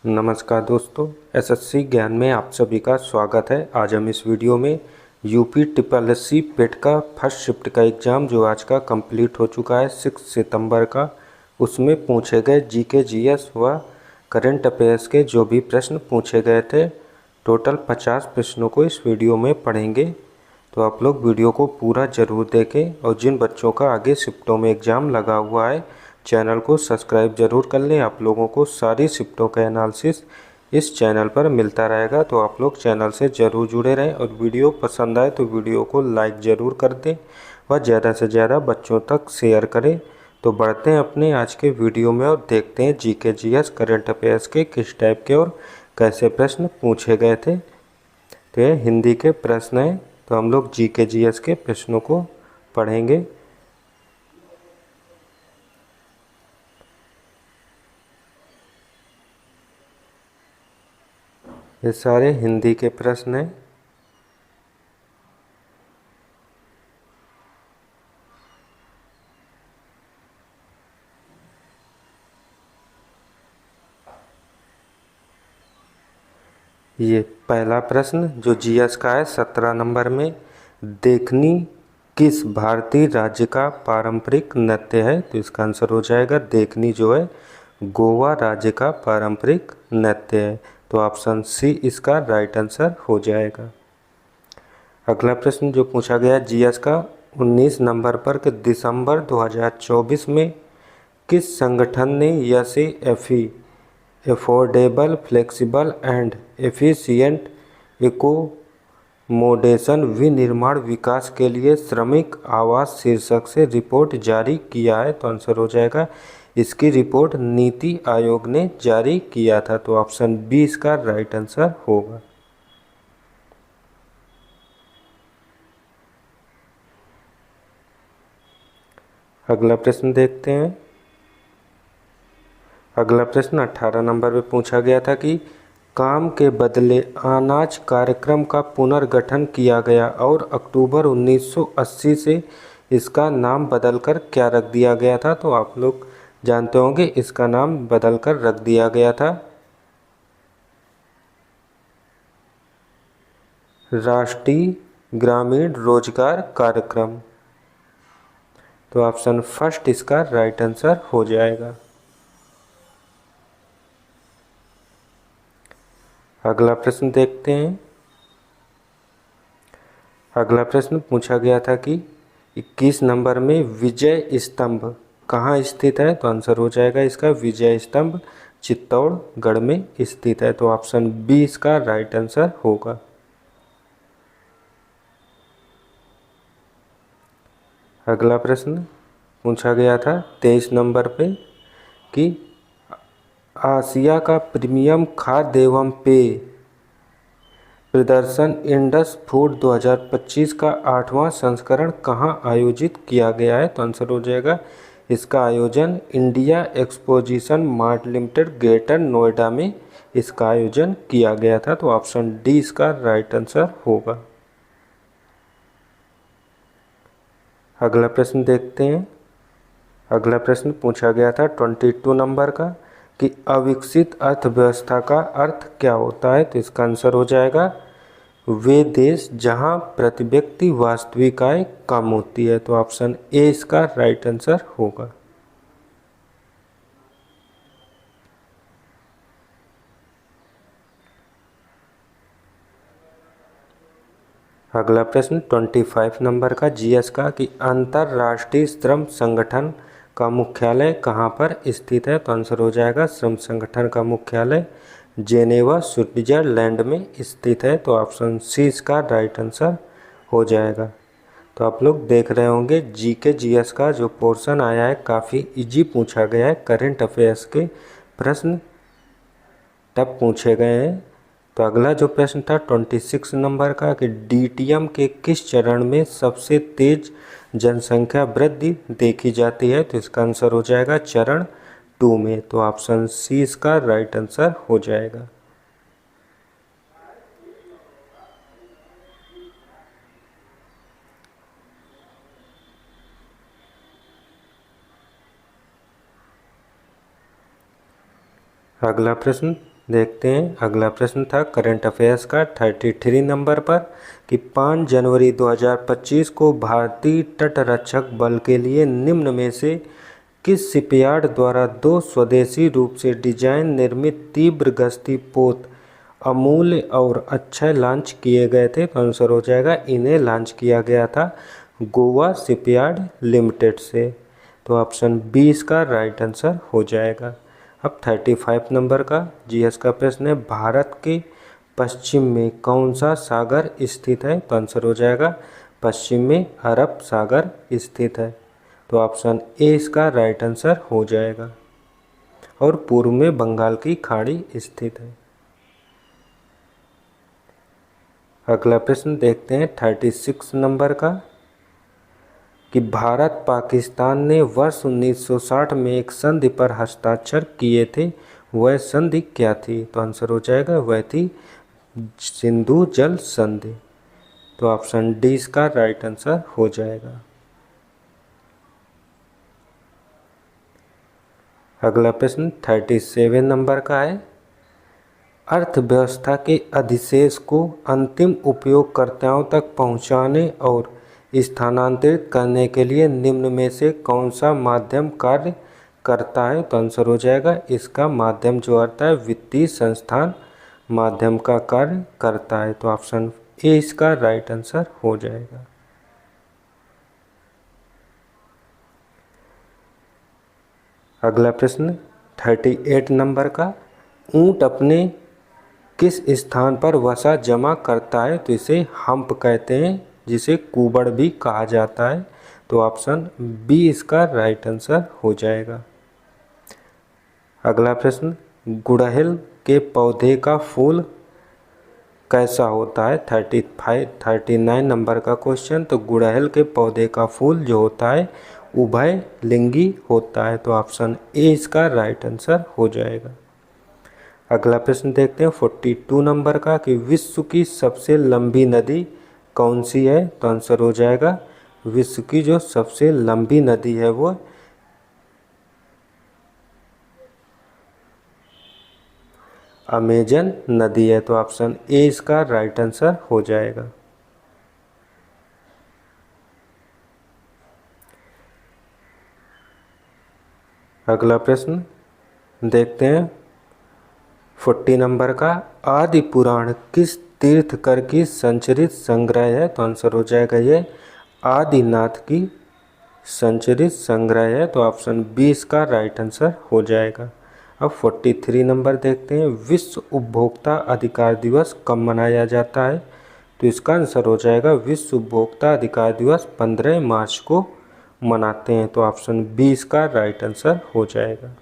नमस्कार दोस्तों, एसएससी ज्ञान में आप सभी का स्वागत है। आज हम इस वीडियो में यूपी ट्रिपल एससी पेट का फर्स्ट शिफ्ट का एग्ज़ाम जो आज का कंप्लीट हो चुका है 6 सितंबर का, उसमें पूछे गए जीके जीएस व करंट अफेयर्स के जो भी प्रश्न पूछे गए थे, टोटल 50 प्रश्नों को इस वीडियो में पढ़ेंगे। तो आप लोग वीडियो को पूरा ज़रूर देखें और जिन बच्चों का आगे शिफ्टों में एग्ज़ाम लगा हुआ है, चैनल को सब्सक्राइब ज़रूर कर लें। आप लोगों को सारी शिफ्टों का एनालिसिस इस चैनल पर मिलता रहेगा, तो आप लोग चैनल से ज़रूर जुड़े रहें। और वीडियो पसंद आए तो वीडियो को लाइक ज़रूर कर दें व ज़्यादा से ज़्यादा बच्चों तक शेयर करें। तो बढ़ते हैं अपने आज के वीडियो में और देखते हैं जीके जीएस करंट अफेयर्स के किस टाइप के और कैसे प्रश्न पूछे गए थे। तो ये हिंदी के प्रश्न हैं, तो हम लोग जीके जीएस के प्रश्नों को पढ़ेंगे। ये सारे हिंदी के प्रश्न हैं। ये पहला प्रश्न जो जीएस का है 17 नंबर में, देखनी किस भारतीय राज्य का पारंपरिक नृत्य है? तो इसका आंसर हो जाएगा देखनी जो है गोवा राज्य का पारंपरिक नृत्य है। तो ऑप्शन सी इसका राइट आंसर हो जाएगा। अगला प्रश्न जो पूछा गया जीएस का 19 नंबर पर कि दिसंबर 2024 में किस संगठन ने FE affordable flexible and efficient accommodation विनिर्माण विकास के लिए श्रमिक आवास शीर्षक से रिपोर्ट जारी किया है? तो आंसर हो जाएगा इसकी रिपोर्ट नीति आयोग ने जारी किया था। तो ऑप्शन बी इसका राइट आंसर होगा। अगला प्रश्न देखते हैं। अगला प्रश्न 18 नंबर पे पूछा गया था कि काम के बदले अनाज कार्यक्रम का पुनर्गठन किया गया और अक्टूबर 1980 से इसका नाम बदलकर क्या रख दिया गया था? तो आप लोग जानते होंगे इसका नाम बदलकर रख दिया गया था राष्ट्रीय ग्रामीण रोजगार कार्यक्रम। तो ऑप्शन फर्स्ट इसका राइट आंसर हो जाएगा। अगला प्रश्न देखते हैं। अगला प्रश्न पूछा गया था कि 21 नंबर में विजय स्तंभ कहाँ स्थित है? तो आंसर हो जाएगा इसका विजय स्तंभ चित्तौड़गढ़ में स्थित है। तो ऑप्शन बी इसका राइट आंसर होगा। अगला प्रश्न पूछा गया था 23 नंबर पे कि आसिया का प्रीमियम खाद्य एवं पेय प्रदर्शन इंडस फूड 2025 का 8वां संस्करण कहाँ आयोजित किया गया है? तो आंसर हो जाएगा इसका आयोजन India exposition mart limited greater Noida में इसका आयोजन किया गया था। तो ऑप्शन डी इसका राइट आंसर होगा। अगला प्रश्न देखते हैं। अगला प्रश्न पूछा गया था 22 नंबर का कि अविकसित अर्थव्यवस्था का अर्थ क्या होता है? तो इसका आंसर हो जाएगा वे देश जहां प्रति व्यक्ति वास्तविक आय कम होती है। तो ऑप्शन ए इसका राइट आंसर होगा। अगला प्रश्न 25 नंबर का जीएस का कि अंतर्राष्ट्रीय श्रम संगठन का मुख्यालय कहाँ पर स्थित है? तो आंसर हो जाएगा श्रम संगठन का मुख्यालय जेनेवा स्विट्जरलैंड में स्थित है। तो ऑप्शन सी इसका राइट आंसर हो जाएगा। तो आप लोग देख रहे होंगे जीके जीएस का जो पोर्शन आया है काफ़ी इजी पूछा गया है। करंट अफेयर्स के प्रश्न टफ पूछे गए हैं। तो अगला जो प्रश्न था 26 नंबर का कि डीटीएम के किस चरण में सबसे तेज जनसंख्या वृद्धि देखी जाती है? तो इसका आंसर हो जाएगा चरण 2 में। तो ऑप्शन सी इसका राइट आंसर हो जाएगा। अगला प्रश्न देखते हैं अगला प्रश्न था करंट अफेयर्स का 33 नंबर पर कि 5 जनवरी 2025 को भारतीय तटरक्षक बल के लिए निम्न में से किस शिपयार्ड द्वारा 2 स्वदेशी रूप से डिजाइन निर्मित तीव्र गश्ती पोत अमूल्य और अक्षय लॉन्च किए गए थे? तो आंसर हो जाएगा इन्हें लॉन्च किया गया था गोवा शिपयार्ड लिमिटेड से। तो ऑप्शन बी इसका राइट आंसर हो जाएगा। अब 35 नंबर का जीएस का प्रश्न है, भारत के पश्चिम में कौन सा सागर स्थित है? तो आंसर हो जाएगा पश्चिम में अरब सागर स्थित है। तो ऑप्शन ए इसका राइट आंसर हो जाएगा। और पूर्व में बंगाल की खाड़ी स्थित है। अगला प्रश्न देखते हैं 36 नंबर का कि भारत पाकिस्तान ने वर्ष 1960 में एक संधि पर हस्ताक्षर किए थे, वह संधि क्या थी? तो आंसर हो जाएगा वह थी सिंधु जल संधि। तो ऑप्शन डी इसका राइट आंसर हो जाएगा। अगला प्रश्न 37 नंबर का है, अर्थव्यवस्था के अधिशेष को अंतिम उपयोगकर्ताओं तक पहुंचाने और स्थानांतरित करने के लिए निम्न में से कौन सा माध्यम कार्य करता है? तो आंसर हो जाएगा इसका माध्यम जो आता है वित्तीय संस्थान माध्यम का कार्य करता है। तो ऑप्शन ए इसका राइट आंसर हो जाएगा। अगला प्रश्न 38 नंबर का, ऊंट अपने किस स्थान पर वसा जमा करता है? तो इसे हम्प कहते हैं, जिसे कुबड़ भी कहा जाता है। तो ऑप्शन बी इसका राइट आंसर हो जाएगा। अगला प्रश्न, गुड़हल के पौधे का फूल कैसा होता है? 39 नंबर का क्वेश्चन। तो गुड़हल के पौधे का फूल जो होता है उभय लिंगी होता है। तो ऑप्शन ए इसका राइट आंसर हो जाएगा। अगला प्रश्न देखते हैं 42 नंबर का कि विश्व की सबसे लंबी नदी कौन सी है? तो आंसर हो जाएगा विश्व की जो सबसे लंबी नदी है वो अमेजन नदी है। तो ऑप्शन ए इसका राइट आंसर हो जाएगा। अगला प्रश्न देखते हैं 40 नंबर का, आदि पुराण किस तीर्थकर की संचरित संग्रह है? तो आंसर हो जाएगा ये आदिनाथ की संचरित संग्रह है। तो ऑप्शन बी इसका राइट आंसर हो जाएगा। अब 43 नंबर देखते हैं, विश्व उपभोक्ता अधिकार दिवस कब मनाया जाता है? तो इसका आंसर हो जाएगा विश्व उपभोक्ता अधिकार दिवस 15 मार्च को मनाते हैं। तो ऑप्शन बी इसका राइट आंसर हो जाएगा।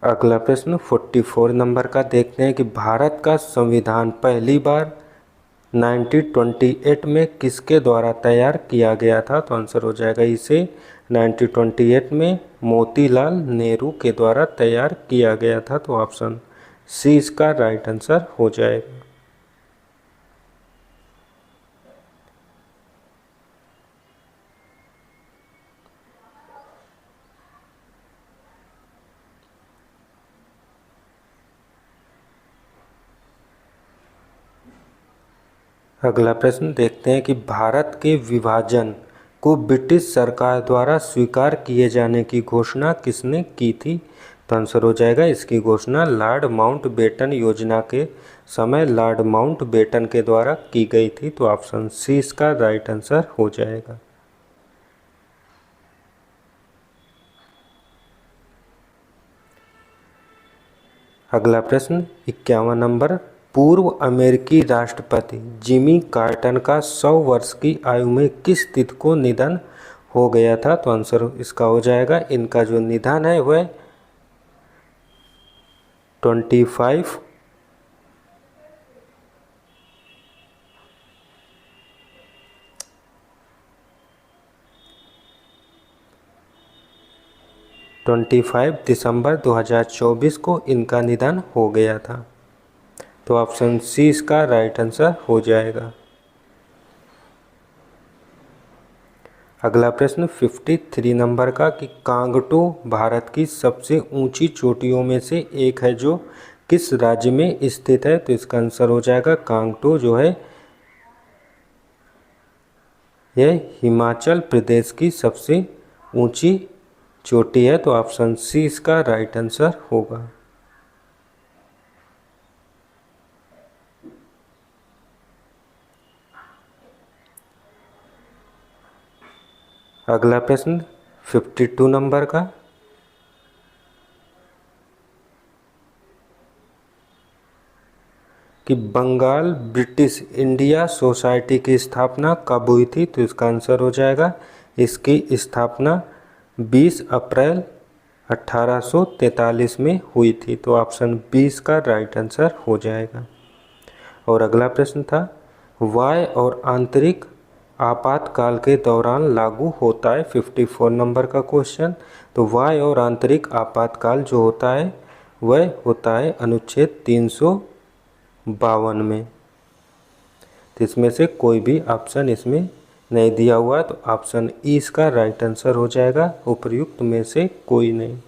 अगला प्रश्न 44 नंबर का देखते हैं कि भारत का संविधान पहली बार 1928 में किसके द्वारा तैयार किया गया था? तो आंसर हो जाएगा इसे 1928 में मोतीलाल नेहरू के द्वारा तैयार किया गया था। तो ऑप्शन सी इसका राइट आंसर हो जाएगा। अगला प्रश्न देखते हैं कि भारत के विभाजन को ब्रिटिश सरकार द्वारा स्वीकार किए जाने की घोषणा किसने की थी? तो आंसर हो जाएगा इसकी घोषणा लॉर्ड माउंटबेटन योजना के समय लॉर्ड माउंटबेटन के द्वारा की गई थी। तो ऑप्शन सी इसका राइट आंसर हो जाएगा। अगला प्रश्न 51 नंबर, पूर्व अमेरिकी राष्ट्रपति जिमी कार्टर का 100 वर्ष की आयु में किस तिथि को निधन हो गया था? तो आंसर इसका हो जाएगा इनका जो निधन है वह 25 दिसंबर 2024 को इनका निधन हो गया था। तो ऑप्शन सी इसका राइट आंसर हो जाएगा। अगला प्रश्न 53 नंबर का कि कांगटो भारत की सबसे ऊंची चोटियों में से एक है जो किस राज्य में स्थित है। तो इसका आंसर हो जाएगा कांगटो जो है यह हिमाचल प्रदेश की सबसे ऊंची चोटी है। तो ऑप्शन सी इसका राइट आंसर होगा। अगला प्रश्न 52 नंबर का कि बंगाल ब्रिटिश इंडिया सोसाइटी की स्थापना कब हुई थी। तो इसका आंसर हो जाएगा इसकी स्थापना 20 अप्रैल 1843 में हुई थी। तो ऑप्शन 20 का राइट आंसर हो जाएगा। और अगला प्रश्न था वायु और आंतरिक आपातकाल के दौरान लागू होता है। 54 नंबर का क्वेश्चन। तो वायु और आंतरिक आपातकाल जो होता है वह होता है अनुच्छेद 352 में। तो इसमें से कोई भी ऑप्शन इसमें नहीं दिया हुआ, तो ऑप्शन ई इसका राइट आंसर हो जाएगा, उपर्युक्त में से कोई नहीं।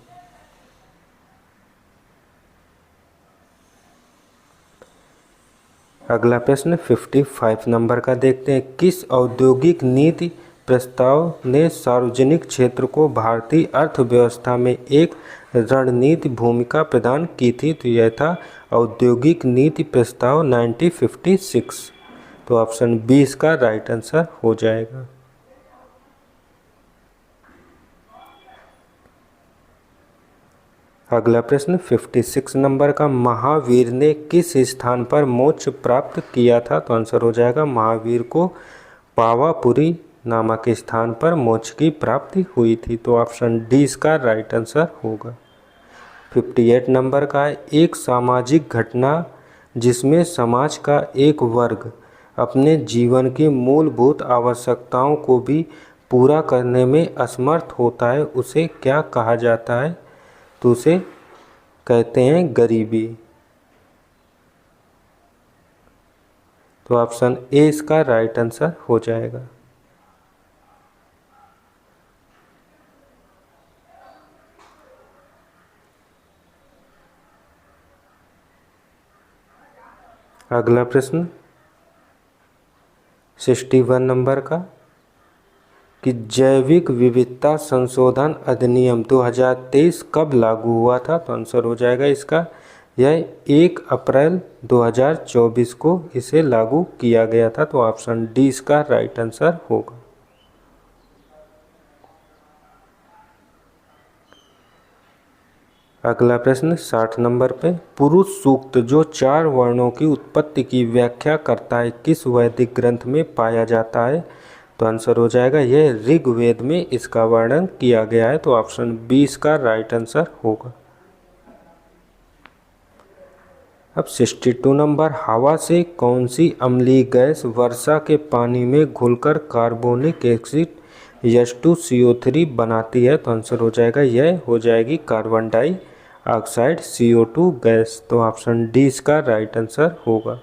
अगला प्रश्न 55 नंबर का देखते हैं। किस औद्योगिक नीति प्रस्ताव ने सार्वजनिक क्षेत्र को भारतीय अर्थव्यवस्था में एक रणनीति भूमिका प्रदान की थी। तो यह था औद्योगिक नीति प्रस्ताव 1956। तो ऑप्शन 20 का राइट आंसर हो जाएगा। अगला प्रश्न 56 नंबर का महावीर ने किस स्थान पर मोक्ष प्राप्त किया था। तो आंसर हो जाएगा महावीर को पावापुरी नामक स्थान पर मोक्ष की प्राप्ति हुई थी। तो ऑप्शन डी इसका राइट आंसर होगा। 58 नंबर का है एक सामाजिक घटना जिसमें समाज का एक वर्ग अपने जीवन की मूलभूत आवश्यकताओं को भी पूरा करने में असमर्थ होता है उसे क्या कहा जाता है। तो उसे कहते हैं गरीबी। तो ऑप्शन ए इसका राइट आंसर हो जाएगा। अगला प्रश्न 61 नंबर का कि जैविक विविधता संशोधन अधिनियम 2023 कब लागू हुआ था। तो आंसर हो जाएगा इसका यह 1 अप्रैल 2024 को इसे लागू किया गया था। तो ऑप्शन डी इसका राइट आंसर होगा। अगला प्रश्न 60 नंबर पे पुरुष सूक्त जो 4 वर्णों की उत्पत्ति की व्याख्या करता है किस वैदिक ग्रंथ में पाया जाता है। तो आंसर हो जाएगा यह ऋग्वेद में इसका वर्णन किया गया है। तो ऑप्शन 20 का राइट आंसर होगा। अब 62 नंबर हवा से कौन सी अम्लीय गैस वर्षा के पानी में घुलकर कार्बोनिक एसिड H2CO3 बनाती है। तो आंसर हो जाएगा यह हो जाएगी कार्बन डाइऑक्साइड CO2 गैस। तो ऑप्शन डी इसका राइट आंसर होगा।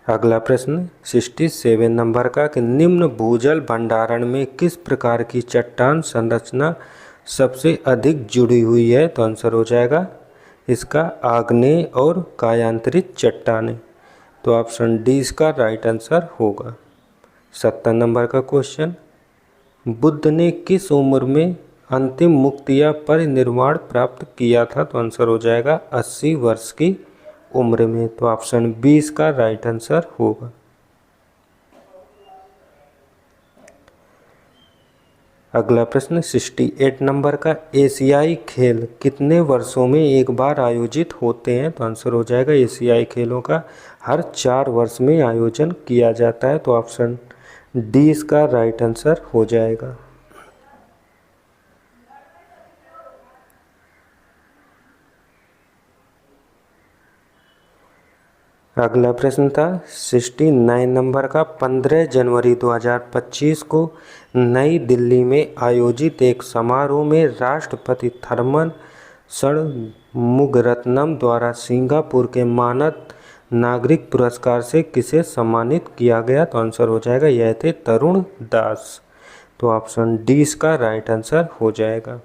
अगला प्रश्न 67 नंबर का कि निम्न भूजल भंडारण में किस प्रकार की चट्टान संरचना सबसे अधिक जुड़ी हुई है। तो आंसर हो जाएगा इसका आग्नेय और कायांतरित चट्टानें। तो ऑप्शन डी इसका राइट आंसर होगा। 70 नंबर का क्वेश्चन बुद्ध ने किस उम्र में अंतिम मुक्ति या परिनिर्वाण प्राप्त किया था। तो आंसर हो जाएगा 80 वर्ष की उम्र में। तो ऑप्शन 20 का राइट आंसर होगा। अगला प्रश्न 68 नंबर का एशियाई खेल कितने वर्षों में एक बार आयोजित होते हैं। तो आंसर हो जाएगा एशियाई खेलों का हर 4 वर्ष में आयोजन किया जाता है। तो ऑप्शन डी इसका राइट आंसर हो जाएगा। अगला प्रश्न था 69 नंबर का 15 जनवरी 2025 को नई दिल्ली में आयोजित एक समारोह में राष्ट्रपति थर्मन मुगरत्नम द्वारा सिंगापुर के मानद नागरिक पुरस्कार से किसे सम्मानित किया गया? तो आंसर हो जाएगा, यह थे तरुण दास। तो ऑप्शन डी इसका राइट आंसर हो जाएगा।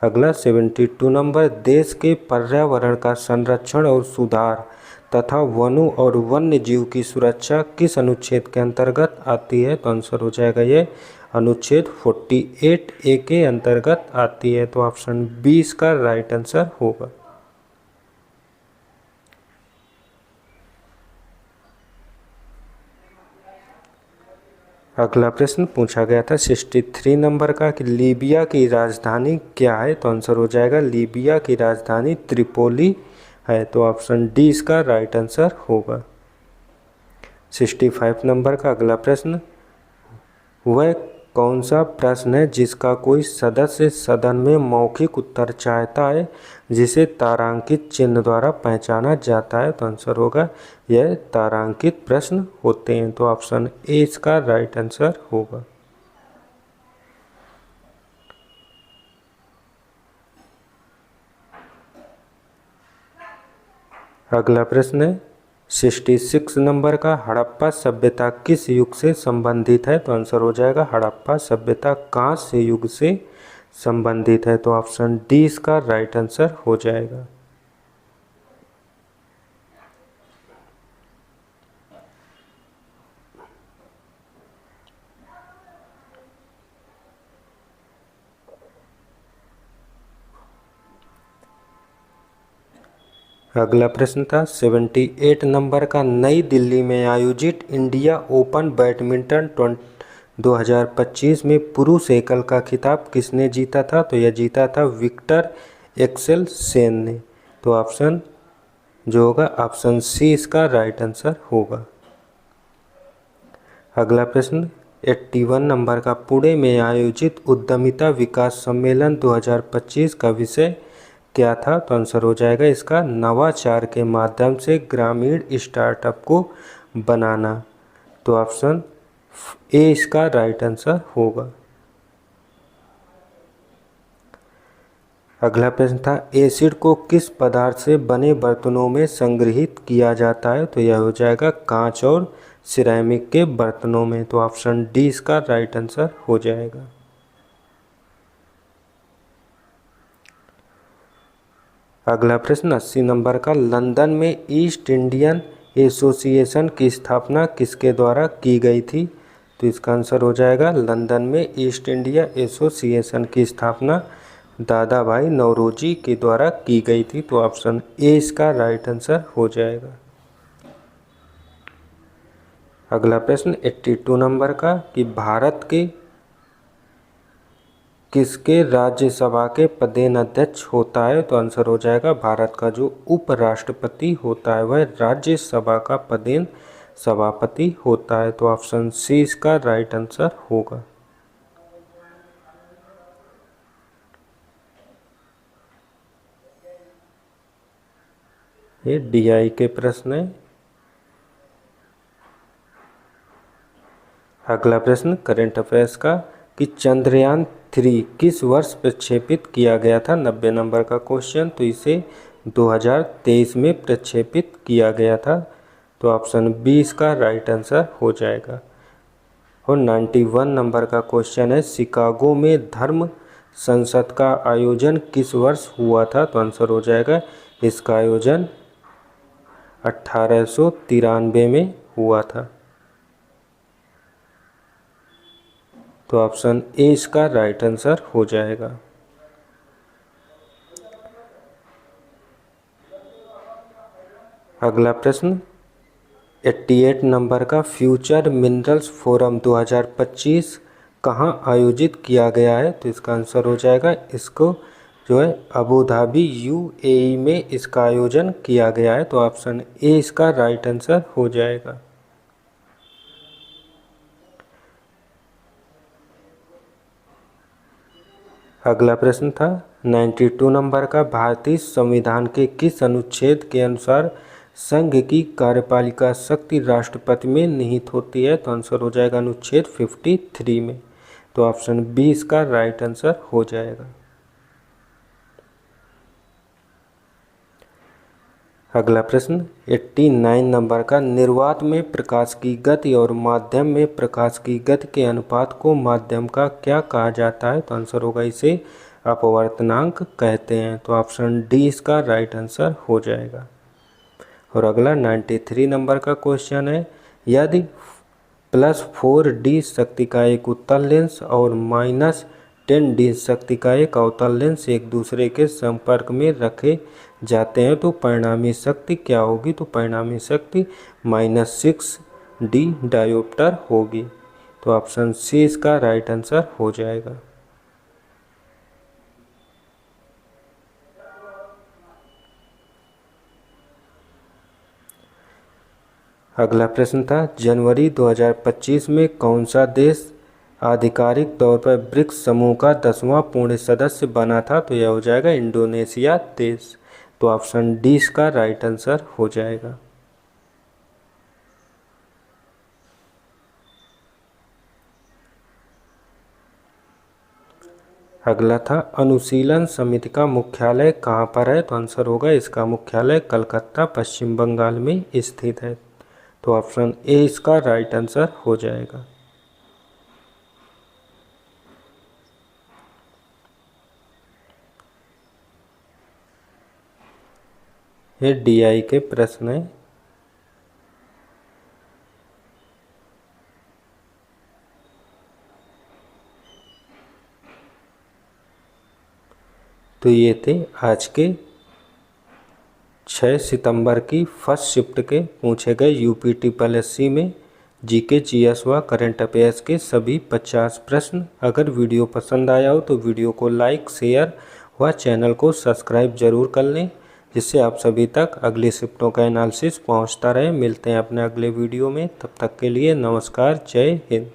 अगला 72 नंबर, देश के पर्यावरण का संरक्षण और सुधार तथा वनों और वन्य जीव की सुरक्षा किस अनुच्छेद के अंतर्गत आती है? तो आंसर हो जाएगा ये अनुच्छेद 48A के अंतर्गत आती है। तो ऑप्शन बी इसका राइट आंसर होगा। अगला प्रश्न पूछा गया था 63 नंबर का कि लीबिया की राजधानी क्या है? तो आंसर हो जाएगा लीबिया की राजधानी त्रिपोली है। तो ऑप्शन डी इसका राइट आंसर होगा। 65 नंबर का अगला प्रश्न, वह कौन सा प्रश्न है जिसका कोई सदस्य सदन में मौखिक उत्तर चाहता है जिसे तारांकित चिन्ह द्वारा पहचाना जाता है? तो आंसर होगा यह तारांकित प्रश्न होते हैं। तो ऑप्शन ए इसका राइट आंसर होगा। अगला प्रश्न है 66 नंबर का, हड़प्पा सभ्यता किस युग से संबंधित है? तो आंसर हो जाएगा हड़प्पा सभ्यता कांस्य युग से संबंधित है। तो ऑप्शन डी इसका राइट आंसर हो जाएगा। अगला प्रश्न था 78 नंबर का, नई दिल्ली में आयोजित इंडिया ओपन बैडमिंटन 2025 में पुरुष एकल का खिताब किसने जीता था? तो यह जीता था विक्टर एक्सेल सेन ने। तो ऑप्शन जो होगा ऑप्शन सी इसका राइट आंसर होगा। अगला प्रश्न 81 नंबर का, पुणे में आयोजित उद्यमिता विकास सम्मेलन 2025 का विषय क्या था? तो आंसर हो जाएगा इसका नवाचार के माध्यम से ग्रामीण स्टार्टअप को बनाना। तो ऑप्शन ए इसका राइट आंसर होगा। अगला प्रश्न था एसिड को किस पदार्थ से बने बर्तनों में संग्रहित किया जाता है? तो यह हो जाएगा कांच और सिरेमिक के बर्तनों में। तो ऑप्शन डी इसका राइट आंसर हो जाएगा। अगला प्रश्न 80 नंबर का, लंदन में ईस्ट इंडियन एसोसिएशन की स्थापना किसके द्वारा की गई थी? तो इसका आंसर हो जाएगा लंदन में ईस्ट इंडिया एसोसिएशन की स्थापना दादा भाई नौरोजी के द्वारा की गई थी। तो ऑप्शन ए इसका राइट आंसर हो जाएगा। अगला प्रश्न 82 नंबर का कि भारत के किसके राज्यसभा के पदेन अध्यक्ष होता है? तो आंसर हो जाएगा भारत का जो उपराष्ट्रपति होता है वह राज्यसभा का पदेन सभापति होता है। तो ऑप्शन सी इसका राइट आंसर होगा। ये डीआई के प्रश्न है। अगला प्रश्न करंट अफेयर्स का कि चंद्रयान 3 किस वर्ष प्रक्षेपित किया गया था? 90 नंबर का क्वेश्चन। तो इसे 2023 में प्रक्षेपित किया गया था। तो ऑप्शन बी इसका राइट आंसर हो जाएगा। और 91 नंबर का क्वेश्चन है शिकागो में धर्म संसद का आयोजन किस वर्ष हुआ था? तो आंसर हो जाएगा इसका आयोजन 1893 में हुआ था। तो ऑप्शन ए इसका राइट आंसर हो जाएगा। अगला प्रश्न 88 नंबर का, फ्यूचर मिनरल्स फोरम 2025 कहाँ आयोजित किया गया है? तो इसका आंसर हो जाएगा इसको जो है अबू धाबी यूएई में इसका आयोजन किया गया है। तो ऑप्शन ए इसका राइट आंसर हो जाएगा। अगला प्रश्न था 92 नंबर का, भारतीय संविधान के किस अनुच्छेद के अनुसार संघ की कार्यपालिका शक्ति राष्ट्रपति में निहित होती है? तो आंसर हो जाएगा अनुच्छेद 53 में। तो ऑप्शन बी इसका राइट आंसर हो जाएगा। अगला प्रश्न 89 नंबर का, निर्वात में प्रकाश की गति और माध्यम में प्रकाश की गति के अनुपात को माध्यम का क्या कहा जाता है? तो आंसर होगा इसे अपवर्तनांक कहते हैं। तो ऑप्शन डी इसका राइट आंसर हो जाएगा। और अगला 93 नंबर का क्वेश्चन है, यदि +4d शक्ति का एक उत्तल लेंस और -10d शक्ति का एक अवतल लेंस एक दूसरे के संपर्क में रखे जाते हैं तो परिणामी शक्ति क्या होगी? तो परिणामी शक्ति -6d डायोप्टर होगी। तो ऑप्शन सी इसका राइट आंसर हो जाएगा। अगला प्रश्न था, जनवरी 2025 में कौन सा देश आधिकारिक तौर पर ब्रिक्स समूह का 10वां पूर्ण सदस्य बना था? तो यह हो जाएगा इंडोनेशिया देश। तो ऑप्शन डी इसका राइट आंसर हो जाएगा। अगला था, अनुशीलन समिति का मुख्यालय कहाँ पर है? तो आंसर होगा इसका मुख्यालय कलकत्ता पश्चिम बंगाल में स्थित है। तो ऑप्शन ए इसका राइट आंसर हो जाएगा। ये डीआई के प्रश्न है। तो ये थे आज के 6 सितंबर की फर्स्ट शिफ्ट के पूछे गए यूपी ट्रिपल में जीके जीएस व करंट अफेयर्स के सभी 50 प्रश्न। अगर वीडियो पसंद आया हो तो वीडियो को लाइक, शेयर व चैनल को सब्सक्राइब जरूर कर लें, जिससे आप सभी तक अगली शिफ्टों का एनालिसिस पहुंचता रहे। मिलते हैं अपने अगले वीडियो में, तब तक के लिए नमस्कार, जय हिंद।